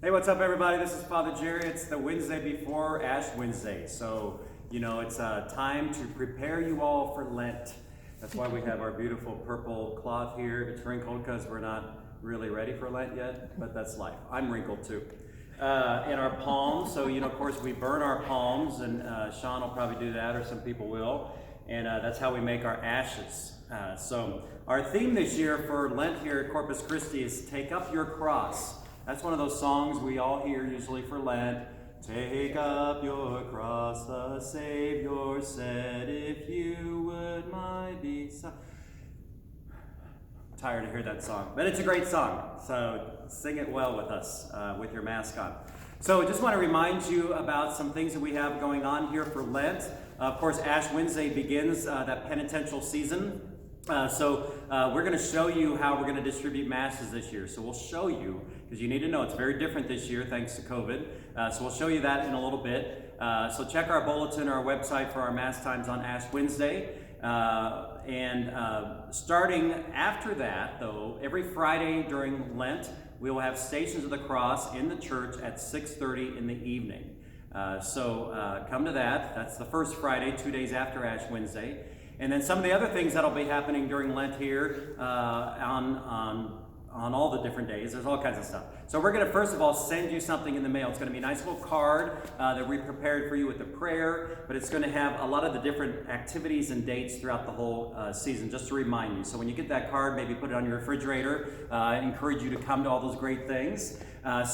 Hey, what's up, everybody? This is Father Jerry. It's the Wednesday before Ash Wednesday. So, it's time to prepare you all for Lent. That's why we have our beautiful purple cloth here. It's wrinkled because we're not really ready for Lent yet, but that's life. I'm wrinkled too. And our palms, so, of course, we burn our palms, and Shaun will probably do that, or some people will. And that's how we make our ashes. So, our theme this year for Lent here at Corpus Christi is Take Up Your Cross. That's one of those songs we all hear usually for Lent. Take up your cross, the Savior said, if you would my be so. I'm tired to hear that song, but it's a great song. So sing it well with us, with your mask on. So I just want to remind you about some things that we have going on here for Lent. Of course, Ash Wednesday begins that penitential season. So we're going to show you how we're going to distribute masses this year. So we'll show you, because you need to know it's very different this year thanks to COVID. So we'll show you that in a little bit. So check our bulletin or our website for our mass times on Ash Wednesday. And starting after that, though, every Friday during Lent, we will have Stations of the Cross in the church at 6:30 in the evening. So come to that. That's the first Friday, 2 days after Ash Wednesday. And then some of the other things that'll be happening during Lent here on all the different days. There's all kinds of stuff. So we're going to first of all send you something in the mail. It's going to be a nice little card that we prepared for you with the prayer, but it's going to have a lot of the different activities and dates throughout the whole season, just to remind you. So when you get that card, maybe put it on your refrigerator. I encourage you to come to all those great things.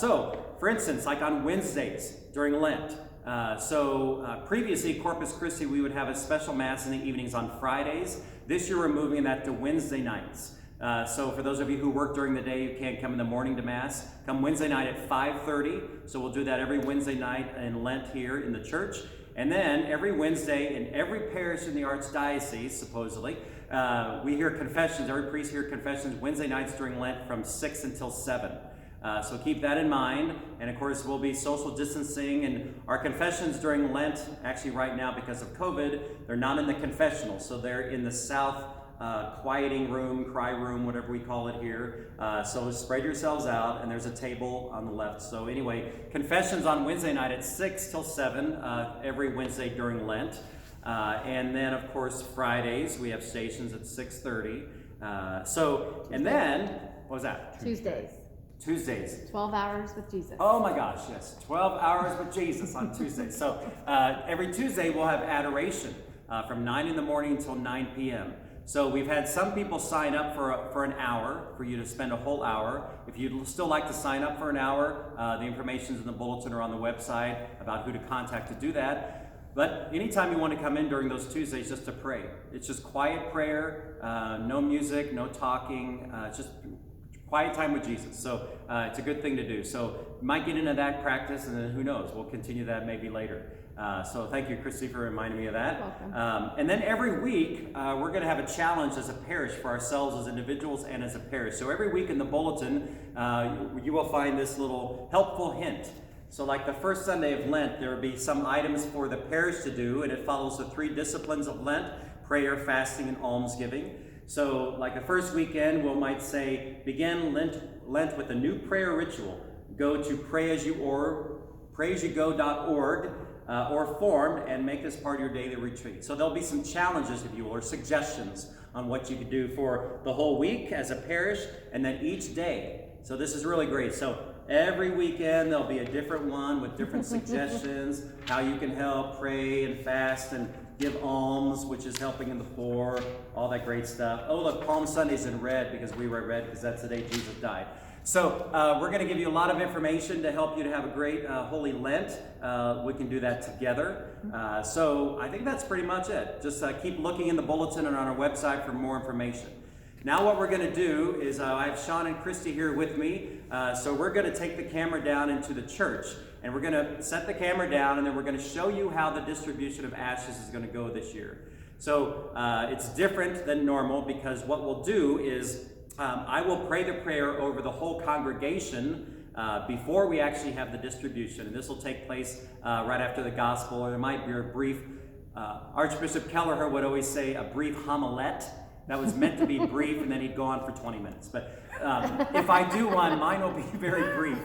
So for instance, like on Wednesdays during Lent, previously, Corpus Christi, we would have a special Mass in the evenings on Fridays. This year, we're moving that to Wednesday nights. So for those of you who work during the day, you can't come in the morning to Mass, come Wednesday night at 5:30. So we'll do that every Wednesday night in Lent here in the church. And then every Wednesday in every parish in the Archdiocese, supposedly, we hear confessions. Every priest hears confessions Wednesday nights during Lent from 6 until 7. So keep that in mind, and of course we'll be social distancing, and our confessions during Lent, actually right now because of COVID, they're not in the confessional, so they're in the south quieting room, cry room, whatever we call it here. So spread yourselves out, and there's a table on the left. So anyway, confessions on Wednesday night at 6 till 7 every Wednesday during Lent. And then of course Fridays we have stations at 6:30. And then, what was that? Tuesdays. 12 hours with Jesus. Oh my gosh, yes. 12 hours with Jesus on Tuesdays. So every Tuesday we'll have adoration from 9 in the morning until 9 p.m. So we've had some people sign up for an hour, for you to spend a whole hour. If you'd still like to sign up for an hour, the information's in the bulletin or on the website about who to contact to do that. But anytime you want to come in during those Tuesdays just to pray. It's just quiet prayer, no music, no talking, just quiet time with Jesus. So it's a good thing to do. So you might get into that practice, and then who knows, we'll continue that maybe later. So thank you, Cristy, for reminding me of that. You're welcome. And then every week, we're going to have a challenge as a parish for ourselves as individuals and as a parish. So every week in the bulletin, you will find this little helpful hint. So like the first Sunday of Lent, there will be some items for the parish to do, and it follows the 3 disciplines of Lent: prayer, fasting, and almsgiving. So like the first weekend, we might say, begin Lent with a new prayer ritual. Go to prayasyogo.org or form and make this part of your daily retreat. So there'll be some challenges, if you will, or suggestions on what you could do for the whole week as a parish, and then each day. So this is really great. So every weekend there'll be a different one with different suggestions, how you can help pray and fast and give alms, which is helping in the poor, all that great stuff. Oh, look, Palm Sunday's in red because we wear red because that's the day Jesus died. So we're going to give you a lot of information to help you to have a great Holy Lent. We can do that together. So I think that's pretty much it. Just keep looking in the bulletin and on our website for more information. Now what we're going to do is I have Shaun and Cristy here with me. So we're going to take the camera down into the church. And we're going to set the camera down, and then we're going to show you how the distribution of ashes is going to go this year. So it's different than normal, because what we'll do is I will pray the prayer over the whole congregation before we actually have the distribution. And this will take place right after the gospel, or there might be a brief, Archbishop Kelleher would always say a brief homilette. That was meant to be brief, and then he'd go on for 20 minutes. But if I do one, mine will be very brief.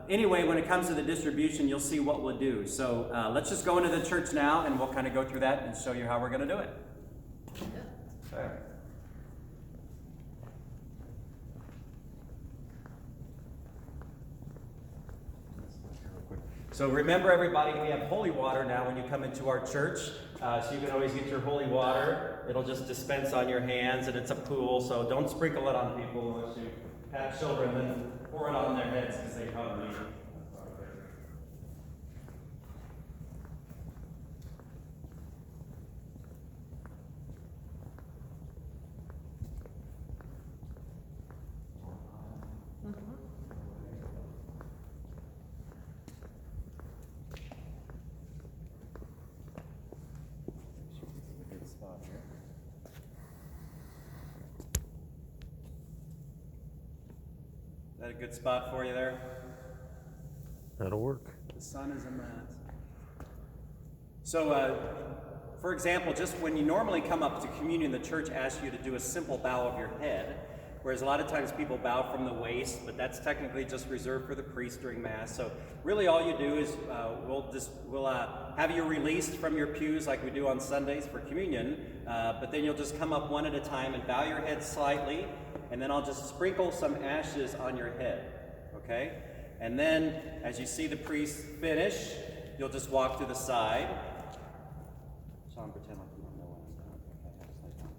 Anyway, when it comes to the distribution, you'll see what we'll do. So let's just go into the church now, and we'll kind of go through that and show you how we're going to do it. Okay. So remember, everybody, we have holy water now when you come into our church. So you can always get your holy water. It'll just dispense on your hands, and it's a pool, so don't sprinkle it on people unless you have children, then pour it on their heads because they probably need it. Is that a good spot for you there? That'll work. The sun is a mess. So, for example, just when you normally come up to communion, the church asks you to do a simple bow of your head, whereas a lot of times people bow from the waist, but that's technically just reserved for the priest during Mass. So really all you do is we'll have you released from your pews like we do on Sundays for communion, but then you'll just come up one at a time and bow your head slightly, and then I'll just sprinkle some ashes on your head, okay? And then, as you see the priest finish, you'll just walk to the side. Shaun, pretend like you don't know what I'm doing.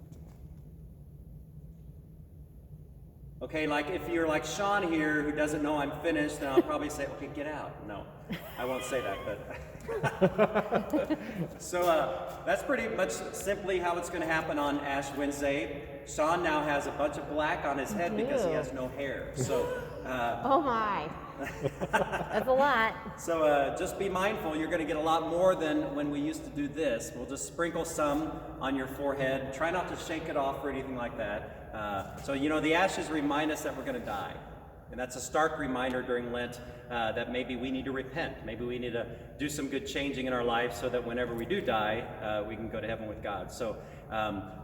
Okay, like if you're like Shaun here, who doesn't know I'm finished, then I'll probably say, okay, get out. No, I won't say that, but... So that's pretty much simply how it's going to happen on Ash Wednesday. Shaun now has a bunch of black on his head because he has no hair. So, oh my, that's a lot. So just be mindful. You're going to get a lot more than when we used to do this. We'll just sprinkle some on your forehead. Try not to shake it off or anything like that. So the ashes remind us that we're going to die. And that's a stark reminder during Lent that maybe we need to repent. Maybe we need to do some good changing in our life so that whenever we do die, we can go to heaven with God. So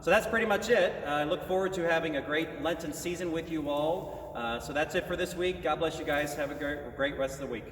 that's pretty much it. I look forward to having a great Lenten season with you all. So that's it for this week. God bless you guys. Have a great rest of the week.